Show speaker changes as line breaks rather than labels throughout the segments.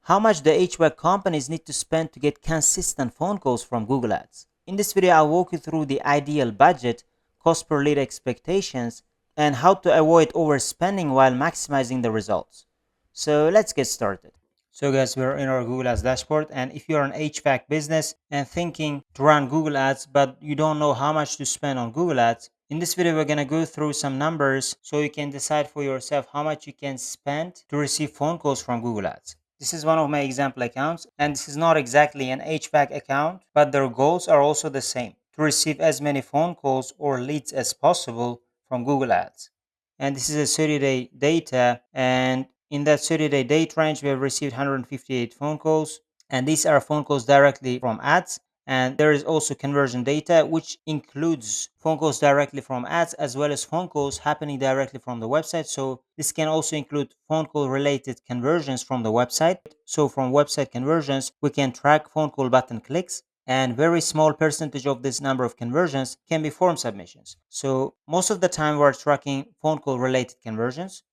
how much the HVAC companies need to spend to get consistent phone calls from Google Ads. In this video, I'll walk you through the ideal budget, cost per lead expectations, and how to avoid overspending while maximizing the results. So let's get started. So guys, we're in our Google Ads dashboard, and if you're an HVAC business and thinking to run Google Ads but you don't know how much to spend on Google Ads, in this video we're going to go through some numbers so you can decide for yourself how much you can spend to receive phone calls from Google Ads. This is one of my example accounts, and this is not exactly an HVAC account, but their goals are also the same: to receive as many phone calls or leads as possible from Google Ads. And this is a 30-day data, and in that 30-day date range we have received 158 phone calls, and these are phone calls directly from ads. And there is also conversion data, which includes phone calls directly from ads as well as phone calls happening directly from the website. So this can also include phone call related conversions from the website. So from website conversions, we can track phone call button clicks, and very small percentage of this number of conversions can be form submissions. So most of the time we're tracking phone call related conversions,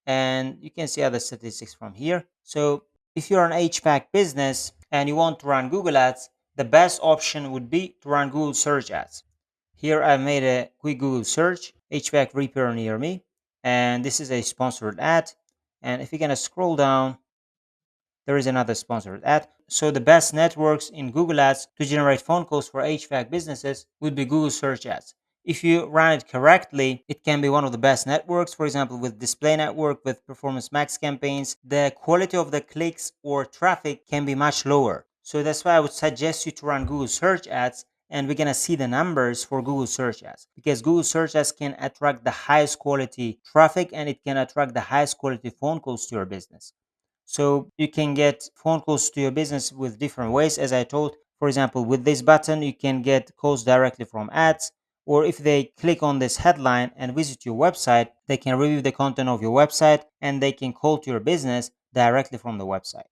and you can see other statistics from here. So if you're an HVAC business and you want to run Google Ads, the best option would be to run Google search ads. Here I made a quick Google search, HVAC repair near me, and this is a sponsored ad. And if you're gonna scroll down, there is another sponsored ad. So the best networks in Google Ads to generate phone calls for HVAC businesses would be Google search ads. If you run it correctly, it can be one of the best networks. For example, with Display Network, with Performance Max campaigns, the quality of the clicks or traffic can be much lower. So that's why I would suggest you to run Google search ads, and we're going to see the numbers for Google search ads, because Google search ads can attract the highest quality traffic and it can attract the highest quality phone calls to your business. So you can get phone calls to your business with different ways. As I told, for example, with this button, you can get calls directly from ads, or if they click on this headline and visit your website, they can review the content of your website and they can call to your business directly from the website.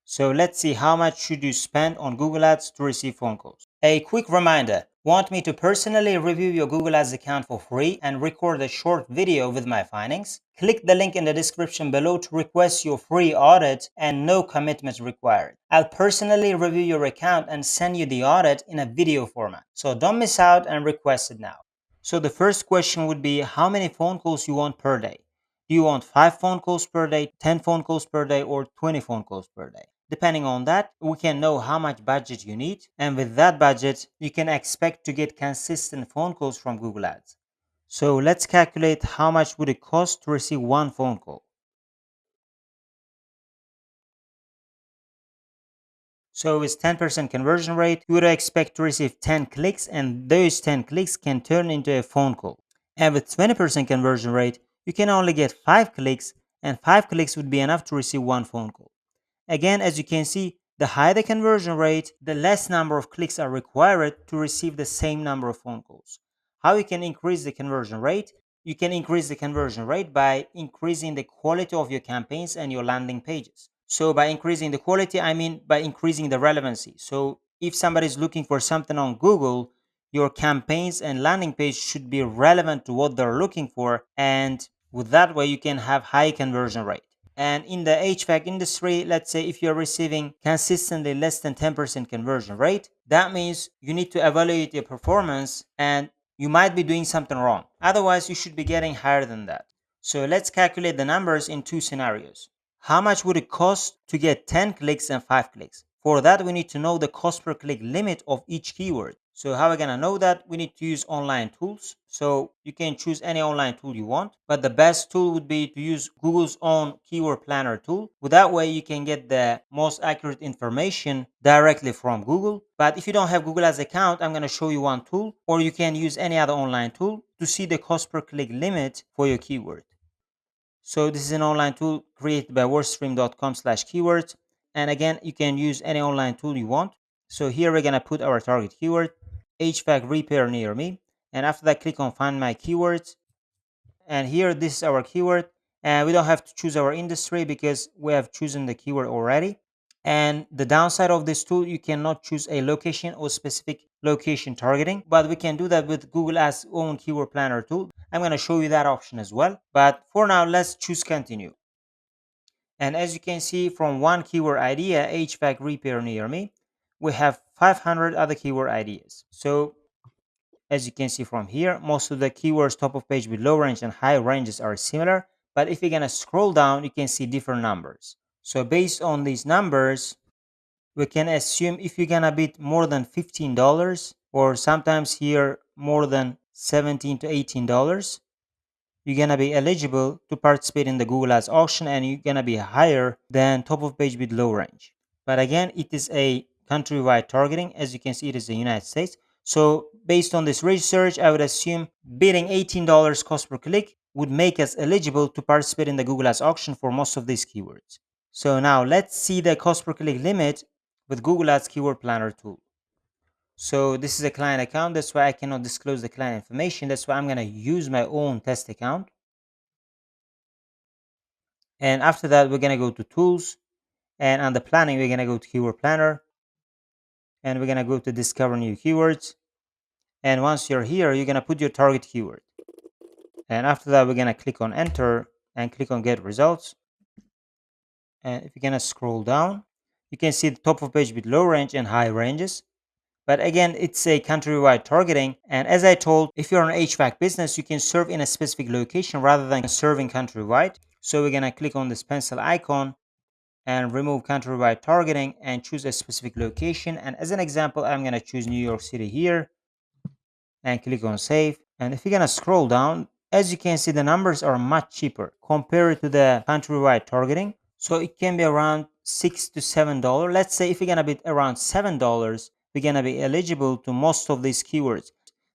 So let's see, how much should you spend on Google Ads to receive phone calls. A quick reminder: want me to personally review your Google Ads account for free and record a short video with my findings? Click the link in the description below to request your free audit, and no commitment required. I'll personally review your account and send you the audit in a video format. So don't miss out and request it now. So the first question would be, how many phone calls you want per day? Do you want 5 phone calls per day, 10 phone calls per day, or 20 phone calls per day? Depending on that, we can know how much budget you need, and with that budget, you can expect to get consistent phone calls from Google Ads. So let's calculate how much would it cost to receive one phone call. So with 10% conversion rate, you would expect to receive 10 clicks, and those 10 clicks can turn into a phone call. And with 20% conversion rate, you can only get 5 clicks, and 5 clicks would be enough to receive one phone call. Again, as you can see, the higher the conversion rate, the less number of clicks are required to receive the same number of phone calls. How you can increase the conversion rate? You can increase the conversion rate by increasing the quality of your campaigns and your landing pages. So by increasing the quality, I mean by increasing the relevancy. So if somebody is looking for something on Google, your campaigns and landing page should be relevant to what they're looking for, and with that way you can have high conversion rate. And in the HVAC industry, let's say if you're receiving consistently less than 10% conversion rate, that means you need to evaluate your performance and you might be doing something wrong. Otherwise, you should be getting higher than that. So let's calculate the numbers in two scenarios. How much would it cost to get 10 clicks and 5 clicks? For that, we need to know the cost per click limit of each keyword. So how are we gonna know that? We need to use online tools. So you can choose any online tool you want, but the best tool would be to use Google's own keyword planner tool. With that way, you can get the most accurate information directly from Google. But if you don't have Google Ads account, I'm gonna show you one tool, or you can use any other online tool to see the cost per click limit for your keyword. So this is an online tool created by wordstream.com/keywords. And again, you can use any online tool you want. So here we're going to put our target keyword, HVAC repair near me. And after that, click on find my keywords. And here, this is our keyword. And we don't have to choose our industry because we have chosen the keyword already. And the downside of this tool, you cannot choose a location or specific location targeting, but we can do that with Google Ads own keyword planner tool. I'm going to show you that option as well. But for now, let's choose continue. And as you can see from one keyword idea, HVAC repair near me, we have 500 other keyword ideas. So as you can see from here, most of the keywords top of page with low range and high ranges are similar. But if you're going to scroll down, you can see different numbers. So based on these numbers, we can assume if you're going to bid more than $15 or sometimes here more than $17 to $18, you're going to be eligible to participate in the Google Ads auction and you're going to be higher than top of page with low range. But again, it is a countrywide targeting. As you can see, it is the United States. So based on this research, I would assume bidding $18 cost per click would make us eligible to participate in the Google Ads auction for most of these keywords. So now let's see the cost per click limit with Google Ads Keyword Planner tool. So this is a client account. That's why I cannot disclose the client information. That's why I'm going to use my own test account. And after that, we're going to go to tools. And on the planning, we're going to go to keyword planner. And we're going to go to discover new keywords. And once you're here, you're going to put your target keyword. And after that, we're going to click on enter and click on get results. And if you're going to scroll down, you can see the top of page with low range and high ranges. But again, it's a countrywide targeting. And as I told, if you're an HVAC business, you can serve in a specific location rather than serving countrywide. So we're going to click on this pencil icon and remove countrywide targeting and choose a specific location. And as an example, I'm going to choose New York City here and click on save. And if you're going to scroll down, as you can see, the numbers are much cheaper compared to the countrywide targeting. So it can be around $6 to $7. Let's say if you're going to be around $7, we're going to be eligible to most of these keywords.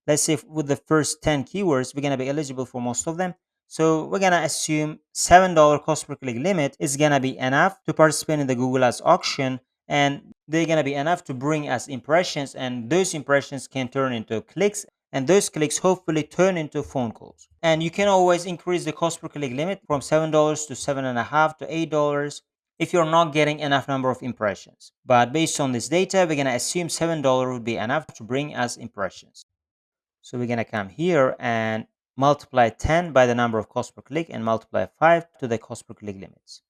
Let's say with the first 10 keywords, we're going to be eligible for most of them. So we're going to assume $7 cost per click limit is going to be enough to participate in the Google Ads auction. And they're going to be enough to bring us impressions. And those impressions can turn into clicks. And those clicks hopefully turn into phone calls. And you can always increase the cost per click limit from $7 to $7.50 to $8 if you're not getting enough number of impressions. But based on this data, we're going to assume $7 would be enough to bring us impressions. So we're going to come here and multiply 10 by the number of cost per click and multiply 5 to the cost per click limits.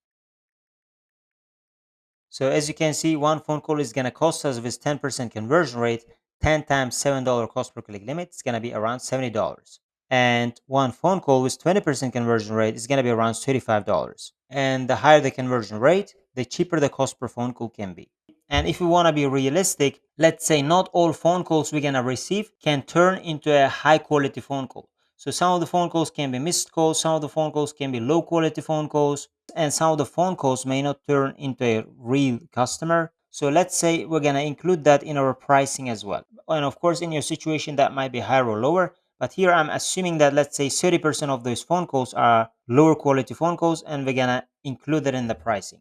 So as you can see, one phone call is going to cost us with 10% conversion rate, 10 times $7 cost per click limit, it's going to be around $70. And one phone call with 20% conversion rate is going to be around $35. And the higher the conversion rate, the cheaper the cost per phone call can be. And if we want to be realistic, let's say not all phone calls we're going to receive can turn into a high quality phone call. So some of the phone calls can be missed calls, some of the phone calls can be low quality phone calls, and some of the phone calls may not turn into a real customer. So let's say we're going to include that in our pricing as well. And of course, in your situation, that might be higher or lower. But here I'm assuming that let's say 30% of those phone calls are lower quality phone calls, and we're going to include that in the pricing.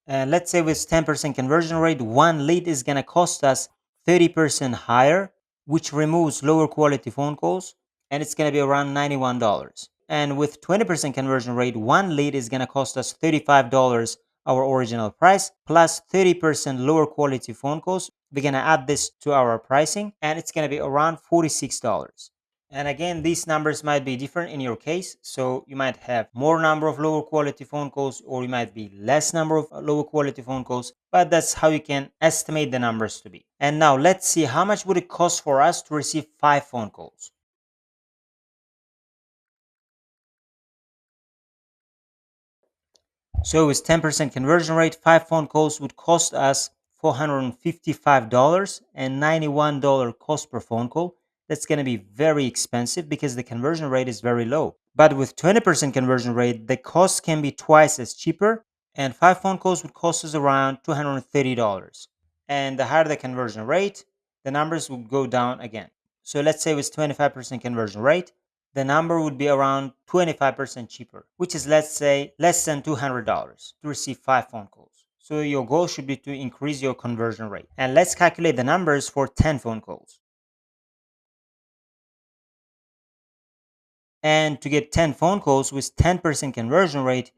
Let's say with 10% conversion rate, one lead is going to cost us 30% higher, which removes lower quality phone calls, and it's going to be around $91. And with 20% conversion rate, one lead is going to cost us $35, our original price, plus 30% lower quality phone calls. We're going to add this to our pricing, and it's going to be around $46. And again, these numbers might be different in your case. So you might have more number of lower quality phone calls, or you might be less number of lower quality phone calls, but that's how you can estimate the numbers to be. And now let's see how much would it cost for us to receive 5 phone calls. So with 10% conversion rate, 5 phone calls would cost us $455 and $91 cost per phone call. That's going to be very expensive because the conversion rate is very low. But with 20% conversion rate, the cost can be twice as cheaper, and 5 phone calls would cost us around $230. And the higher the conversion rate, the numbers would go down again. So let's say with 25% conversion rate, the number would be around 25% cheaper, which is, let's say, less than $200 to receive 5 phone calls. So your goal should be to increase your conversion rate. And let's calculate the numbers for 10 phone calls. And to get 10 phone calls with 10% conversion rate,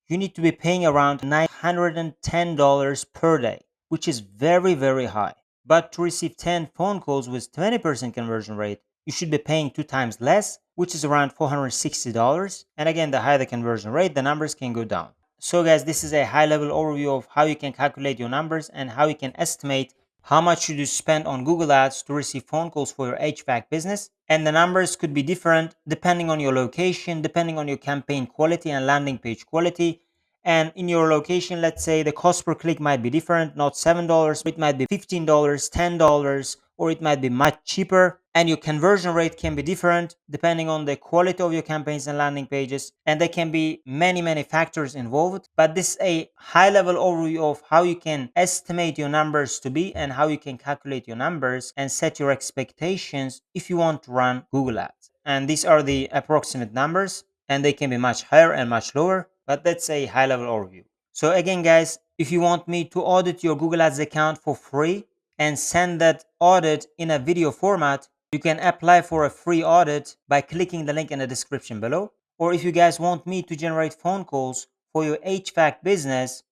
you need to be paying around $910 per day, which is very, very high. But to receive 10 phone calls with 20% conversion rate, you should be paying 2 times less, which is around $460. And again, the higher the conversion rate, the numbers can go down. So guys, this is a high level overview of how you can calculate your numbers and how you can estimate how much should you spend on Google Ads to receive phone calls for your HVAC business. And the numbers could be different depending on your location, depending on your campaign quality and landing page quality. And in your location, let's say the cost per click might be different, not $7, it might be $15, $10, or it might be much cheaper. And your conversion rate can be different depending on the quality of your campaigns and landing pages. And there can be many factors involved. But this is a high level overview of how you can estimate your numbers to be and how you can calculate your numbers and set your expectations if you want to run Google Ads. And these are the approximate numbers, and they can be much higher and much lower, but that's a high level overview. So again, guys, if you want me to audit your Google Ads account for free and send that audit in a video format, you can apply for a free audit by clicking the link in the description below. Or if you guys want me to generate phone calls for your HVAC business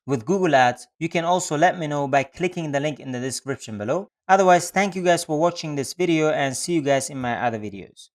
with Google Ads, you can also let me know by clicking the link in the description below. Otherwise, thank you guys for watching this video and see you guys in my other videos.